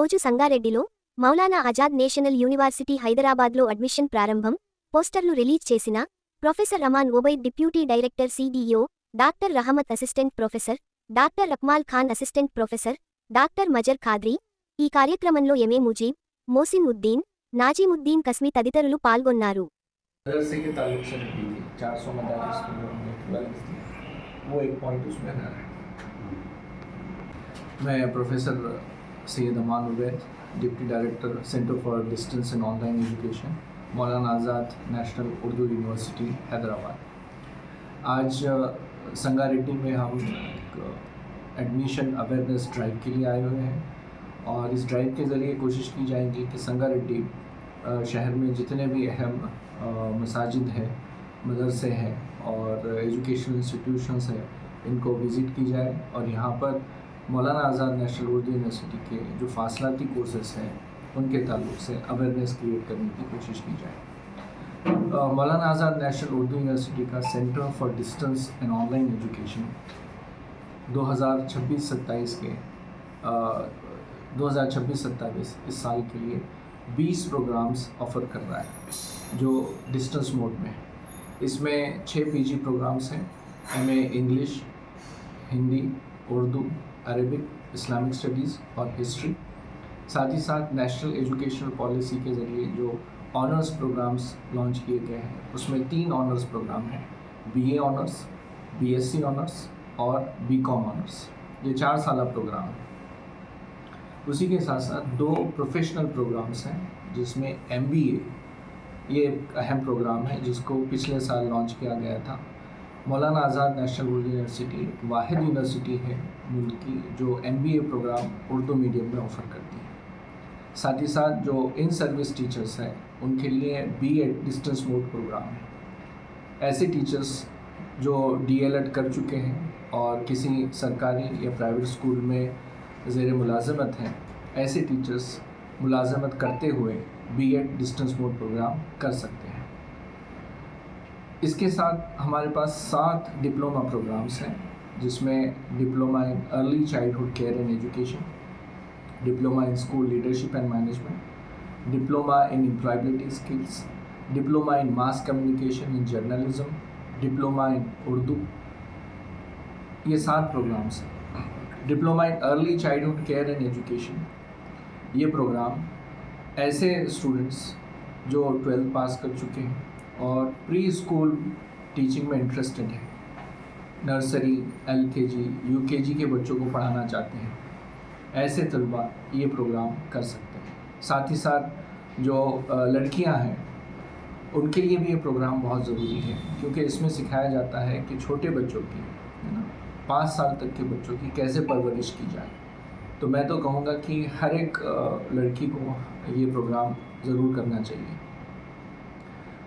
రోజు సంగారెడ్డిలో Maulana Azad National University హైదరాబాద్లో అడ్మిషన్ ప్రారంభం, పోస్టర్లు రిలీజ్ చేసిన professor Aman Obaid deputy director CDO, doctor Rahmat assistant professor, doctor Rakmal Khan assistant professor, doctor Mazhar Qadri. ఈ కార్యక్రమంలో ఎంఏ ముజీబ్, మోసిన్ ఉద్దీన్, నాజీముద్దీన్ కస్మి తదితరులు పాల్గొన్నారు. मदरसे के ताल्लुक से निकली थी 400 मदारिस वो एक पॉइंट उसमें रहा है। मैं professor Syed Aman Ubaid, deputy director centre for distance and online education, Maulana Azad National Urdu university Hyderabad. आज संगारेड्डी में हम एडमिशन अवेयरनेस ड्राइव के लिए आए हुए हैं और इस ड्राइव के ज़रिए कोशिश की जाएगी कि संगारेड्डी शहर में जितने भी अहम मसाजिद हैं, मदरसे हैं और एजुकेशनल इंस्टीट्यूशंस हैं, इनको विज़िट की जाए और यहाँ पर मौलाना आज़ाद नेशनल उर्दू यूनिवर्सिटी के जो फासलाती कोर्सेस हैं उनके ताल्लुक से अवेयरनेस क्रिएट करने की कोशिश की जाए। मौलाना आज़ाद नेशनल उर्दू यूनिवर्सिटी का centre for distance and online education 2026-27 के 2026-27 इस साल के लिए 20 प्रोग्राम्स ऑफ़र कर रहा है जो डिस्टेंस मोड में है। इसमें 6 पीजी प्रोग्राम्स हैं, MA English, Hindi, Urdu, Arabic, Islamic studies और हिस्ट्री। साथ ही साथ नेशनल एजुकेशनल पॉलिसी के ज़रिए जो ऑनर्स प्रोग्राम्स लॉन्च किए गए हैं उसमें 3 ऑनर्स प्रोग्राम हैं, बीए ऑनर्स, बीएससी ऑनर्स और बीकॉम ऑनर्स। ये 4 साला प्रोग्राम है। उसी के साथ साथ 2 प्रोफेशनल प्रोग्राम्स हैं जिसमें एमबीए, ये एक अहम प्रोग्राम है जिसको पिछले साल लॉन्च किया गया था। मौलाना आज़ाद नेशनल उर्दू यूनिवर्सिटी एक वाहिद यूनिवर्सिटी है मुल्क की जो एमबीए प्रोग्राम उर्दू मीडियम में ऑफ़र करती है। साथ ही साथ जो इन सर्विस टीचर्स हैं उनके लिए बीएड डिस्टेंस मोड प्रोग्राम है। ऐसे टीचर्स जो डीएलएड कर चुके हैं और किसी सरकारी या प्राइवेट स्कूल में ज़ेर मुलाज़मत हैं, ऐसे टीचर्स मुलाज़मत करते हुए बीएड डिस्टेंस मोड प्रोग्राम कर सकते हैं। इसके साथ हमारे पास 7 डिप्लोमा प्रोग्राम्स हैं जिसमें diploma in early childhood care and education, diploma in school leadership and management, diploma in employability skills, diploma in mass communication in journalism, diploma in Urdu. ये 7 programmes हैं। Diploma in early childhood care and education, ये programme ऐसे students जो 12th पास कर चुके हैं और pre school teaching में इंटरेस्टेड हैं, नर्सरी, एलकेजी, यूकेजी के बच्चों को पढ़ाना चाहते हैं, ऐसे तलबा ये प्रोग्राम कर सकते हैं। साथ ही साथ जो लड़कियां हैं उनके लिए भी ये प्रोग्राम बहुत ज़रूरी है क्योंकि इसमें सिखाया जाता है कि छोटे बच्चों की, है ना, 5 साल तक के बच्चों की कैसे परवरिश की जाए। तो मैं तो कहूँगा कि हर एक लड़की को ये प्रोग्राम ज़रूर करना चाहिए।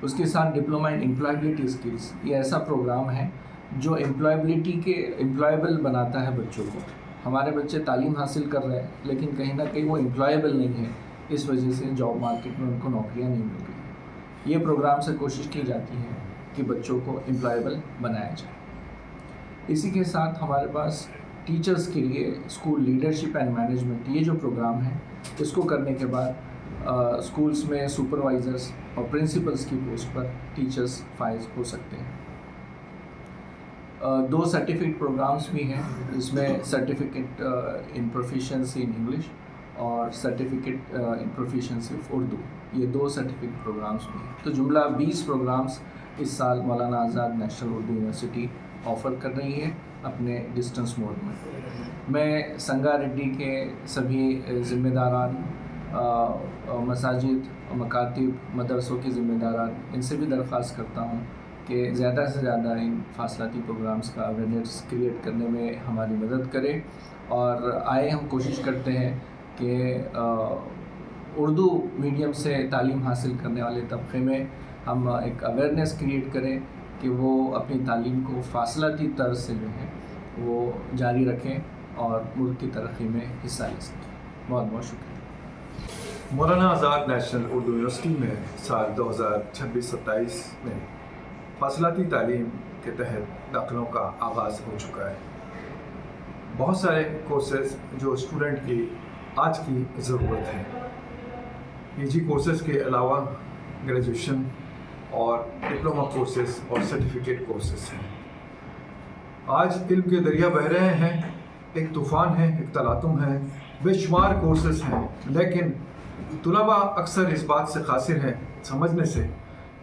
उसके साथ डिप्लोमा इन एम्प्लॉयबिलिटी स्किल्स, ये ऐसा प्रोग्राम है जो एम्प्लॉयबल बनाता है बच्चों को। हमारे बच्चे तालीम हासिल कर रहे हैं लेकिन कहीं ना कहीं वो एम्प्लॉयबल नहीं है, इस वजह से जॉब मार्केट में उनको नौकरियाँ नहीं मिल रही हैं। ये प्रोग्राम से कोशिश की जाती है कि बच्चों को एम्प्लॉयबल बनाया जाए। इसी के साथ हमारे पास टीचर्स के लिए स्कूल लीडरशिप एंड मैनेजमेंट, ये जो प्रोग्राम है इसको करने के बाद स्कूल्स में सुपरवाइज़र्स और प्रिंसिपल्स की पोस्ट पर टीचर्स फाइज हो सकते हैं। 2 सर्टिफिकेट प्रोग्राम्स भी हैं इसमें certificate in proficiency in English और certificate in proficiency of Urdu, ये 2 सर्टिफिकेट प्रोग्राम्स भी हैं। तो जुमला 20 प्रोग्राम्स इस साल मौलाना Azad National Urdu university offer कर रही है अपने डिस्टेंस मोड में। मैं संगारेड्डी के सभी ज़िम्मेदारान, मसाजिद, मकातिब, मदरसों के ज़िम्मेदारान, इनसे भी दरख्वास्त करता हूँ कि ज़्यादा से ज़्यादा इन फासलाती प्रोग्राम्स का अवेयरनेस क्रिएट करने में हमारी मदद करें और आए हम कोशिश करते हैं कि उर्दू मीडियम से तालीम हासिल करने वाले तबके में हम एक अवेयरनेस क्रिएट करें कि वो अपनी तालीम को फासलाती तर्ज से जो है वो जारी रखें और मुल्क की तरक्की में हिस्सा ले सकें। बहुत बहुत शुक्रिया। मौलाना आज़ाद नेशनल उर्दू यूनिवर्सिटी में साल 2026-27 में फासलाती तालीम के तहत दाखिलों का आगाज़ हो चुका है। बहुत सारे कोर्सेज जो स्टूडेंट की आज की ज़रूरत है। पीजी कोर्सेज़ के अलावा ग्रेजुएशन और डिप्लोमा कोर्सेज़ और सर्टिफिकेट कोर्सेज़ हैं। आज इल्म के दरिया बह रहे हैं, एक तूफ़ान है, एक तलातुम है, बेशुमार कोर्सेज़ हैं, लेकिन तुलबा अक्सर इस बात से कासिर हैं समझने से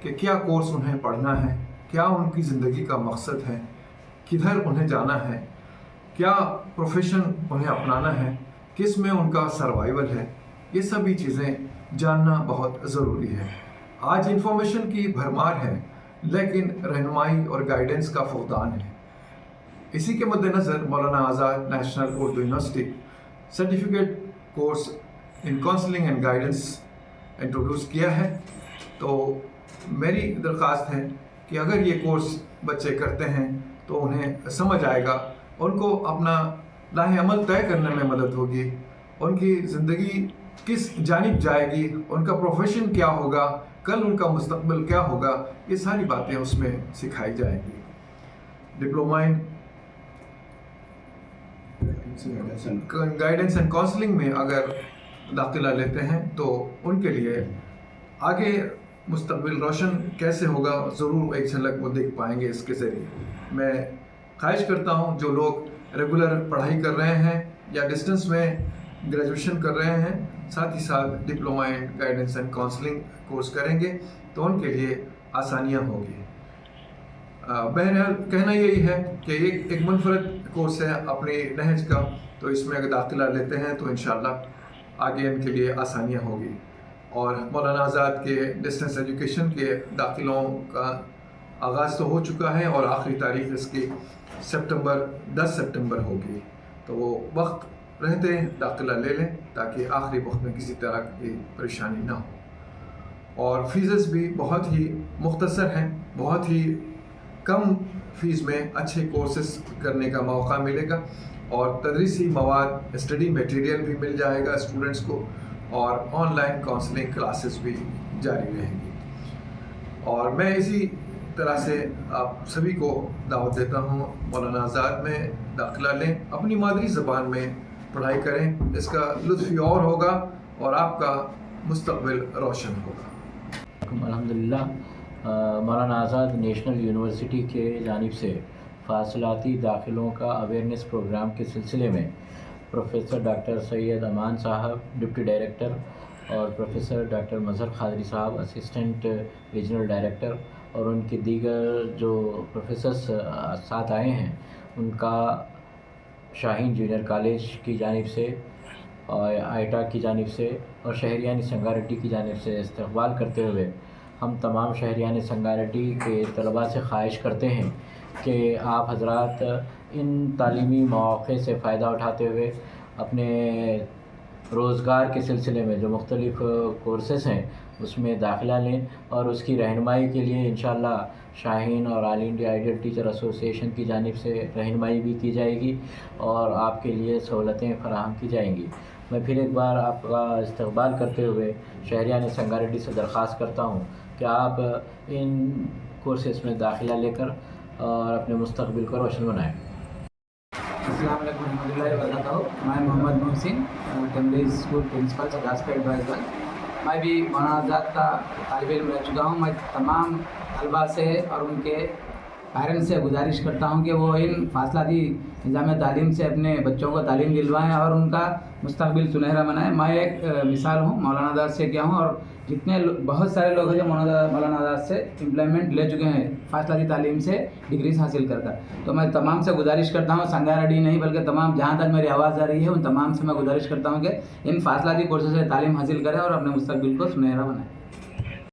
कि क्या कोर्स उन्हें पढ़ना है, क्या उनकी ज़िंदगी का मकसद है, किधर उन्हें जाना है, क्या प्रोफेशन उन्हें अपनाना है, किस में उनका सर्वाइवल है। ये सभी चीज़ें जानना बहुत ज़रूरी है। आज इंफॉर्मेशन की भरमार है, लेकिन रहनुमाई और गाइडेंस का फुकदान है। इसी के मद्देनज़र Maulana Azad National Urdu University certificate course in counselling and guidance introduce किया है। तो मेरी दरख्वास्त है कि अगर ये कोर्स बच्चे करते हैं तो उन्हें समझ आएगा, उनको अपना राह अमल तय करने में मदद होगी, उनकी ज़िंदगी किस जानिब जाएगी, उनका प्रोफेशन क्या होगा, कल उनका मुस्तकबिल क्या होगा, ये सारी बातें उसमें सिखाई जाएंगी। Diploma in guidance and counselling में अगर दाखिला लेते हैं तो उनके लिए आगे मुस्तकबिल रोशन कैसे होगा, ज़रूर एक झलक वो देख पाएंगे इसके ज़रिए। मैं ख्वाहिश करता हूँ जो लोग रेगुलर पढ़ाई कर रहे हैं या डिस्टेंस में ग्रेजुएशन कर रहे हैं, साथ ही साथ diploma in guidance and counselling course करेंगे तो उनके लिए आसानियाँ होगी। बहरहाल कहना यही है कि एक मुनफरद कोर्स है अपनी नहज का, तो इसमें अगर दाखिला लेते हैं तो इंशाअल्लाह आगे इनके लिए आसानियाँ होगी। और मौलाना आज़ाद के डिस्टेंस एजुकेशन के दाखिलों का आगाज़ तो हो चुका है और आखिरी तारीख इसकी 10 सितंबर होगी, तो वो वक्त रहते दाखिला ले लें ताकि आखिरी वक्त में किसी तरह की परेशानी ना हो। और फ़ीस भी बहुत ही मुख्तसर हैं, बहुत ही कम फ़ीस में अच्छे कोर्सेस करने का मौका मिलेगा और तदरीसी मवाद, स्टडी मटेरियल भी मिल जाएगा स्टूडेंट्स को, और ऑनलाइन काउंसलिंग क्लासेस भी जारी रहेंगी। और मैं इसी तरह से आप सभी को दावत देता हूँ मौलाना आज़ाद में दाखिला लें, अपनी मादरी ज़बान में पढ़ाई करें, इसका लुत्फ़ और होगा और आपका मुस्तकबिल रोशन होगा। अल्हम्दुलिल्लाह, मौलाना आज़ाद नेशनल यूनिवर्सिटी के जानिब से फासलाती दाखिलों का अवेयरनेस प्रोग्राम के सिलसिले में प्रोफेसर डॉक्टर सैयद अमान साहब डिप्टी डायरेक्टर और प्रोफेसर डॉक्टर मज़हर क़ादरी साहब असिस्टेंट रीजनल डायरेक्टर और उनके दीगर जो प्रोफेसर्स साथ आए हैं, उनका शाहीन जूनियर कॉलेज की जानिब से और आईटा की जानिब से और शहरियानी संगारेड्डी की जानिब से इस्तकबाल करते हुए हम तमाम शहरियानी संगारेड्डी के तलबा से ख्वाहिश करते हैं कि आप हजरात इन तालीमी मौक़े से फ़ायदा उठाते हुए अपने रोज़गार के सिलसिले में जो मुख्तलिफ़ कोर्सेस हैं उसमें दाखिला लें और उसकी रहनुमाई के लिए इंशाअल्लाह शाहीन और all India ideal teacher association की जानिब से रहनुमाई भी की जाएगी और आपके लिए सहूलतें फराहम की जाएंगी। मैं फिर एक बार आपका इस्तकबाल करते हुए शहरियान संगारेड्डी से दरख्वास्त करता हूँ कि आप इन कोर्सेस में दाखिला लेकर और अपने मुस्तकबिल को रोशन बनाएँ। अस्सलाम वालेकुम रहमतुल्लाहि व बरकातहू। मैं Mohammad Mohsin, Cambridge school principal Sadasivpet adviser. मैं भी मौलाना आज़ाद का तालिब इल्म रह चुका हूँ। मैं तमाम तलबा से और उनके पेरेंट्स से गुजारिश करता हूँ कि वो इन फासलाती निज़ाम तालीम से अपने बच्चों को तालीम दिलवाएँ और उनका मुस्तकबिल सुनहरा बनाएँ। मैं एक मिसाल हूँ, मौलाना आज़ाद से क्या हूँ, और जितने बहुत सारे लोग हैं जो मौलाना आज़ाद से एम्प्लॉयमेंट ले चुके हैं फासलाती तालीम से डिग्रीज हासिल कर कर। तो मैं तमाम से गुजारिश करता हूँ, संगारेड्डी नहीं बल्कि तमाम जहाँ तक मेरी आवाज़ आ रही है उन तमाम से मैं गुजारिश करता हूँ कि इन फासलाती कोर्सेज से तालीम हासिल करें और अपने मुस्तकबिल को सुनहरा बनाएँ।